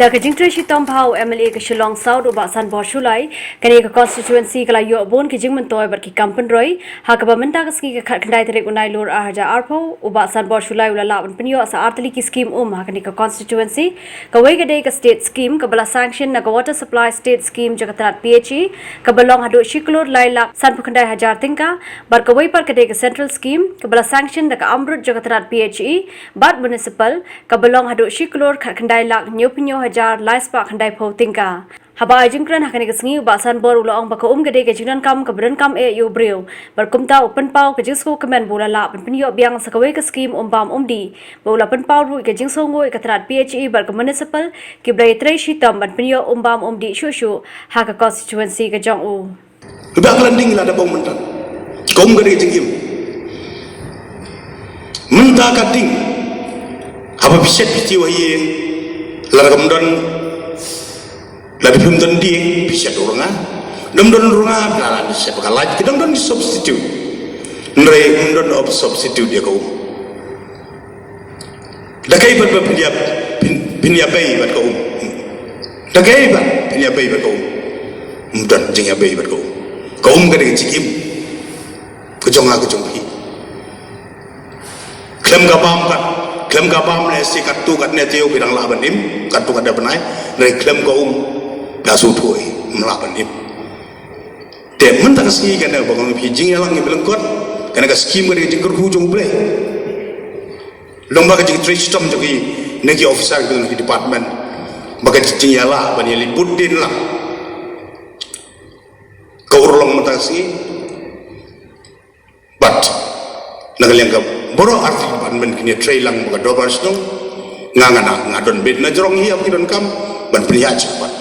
Da kajing treshi tom phau MLA ke Shillong South ubak san Boshulai kani ke Constituency kala yo bon kajing mentoy bar ki kampen roi ha ka bamenta ka ski ka khandai tere unai lor ahaja arpo ubak san Boshulai ula laban penyo sa Tylli ki scheme ha kani ka Constituency ka wei ka dei ka state scheme ka bala sanction na ka water supply state scheme jagatrat PHE ka balong hadu shiklor laila san pukhandai hajar tingka bar ka wei par ka dei ka central scheme ka bala sanction na ka amrut jagatrat PHE bat municipal ka balong hadu shiklor khandai lak nyopinyo hajar laispa khandai phau tingka haba ajingkran hakani ka sngi basan bor ulo ong baka gade ka jinan kam ka bran kam e yo breu bar kumta open pau ka jisko kamen bola la Dih Ioh Biang sakawai ka scheme bam umdi bola pen pau ru ka jingso ngoi ka trat PHE bar ka municipal ki brai trai shitam ban penyo bam umdi shu ha ka constituency ka jong u ba landing la da bong mentan kom gade jingim menta ka ding haba biset biti wa yen la kemudian lebih kemudian dia bisa dorong kemudian dorong dalam sebagai lagi kemudian substitute nere kemudian substitute dia kau dah kaya ber pinia bayi ber kau dah kaya ber pinia bayi ber kau kemudian jengya bayi ber kau mengada cikim kejong pi klaim gabam kan klaim gabam le si kartu kat ne teo bidang laban im kartu kada benai dari klaim kau dasu tuai melaban im te mentang ski kana bangun pijing yalang ni belengkot kana ka scheme dari jingkur hujung ble lomba ka jing tristom jogi negi officer di department baga jing yala bani libuddin lah kau urlong mentang ski but nagal yang boro arti department kini trailang baga dobar snong ngangana ngadon bed na jorong hiap kidon kam ban priya cepat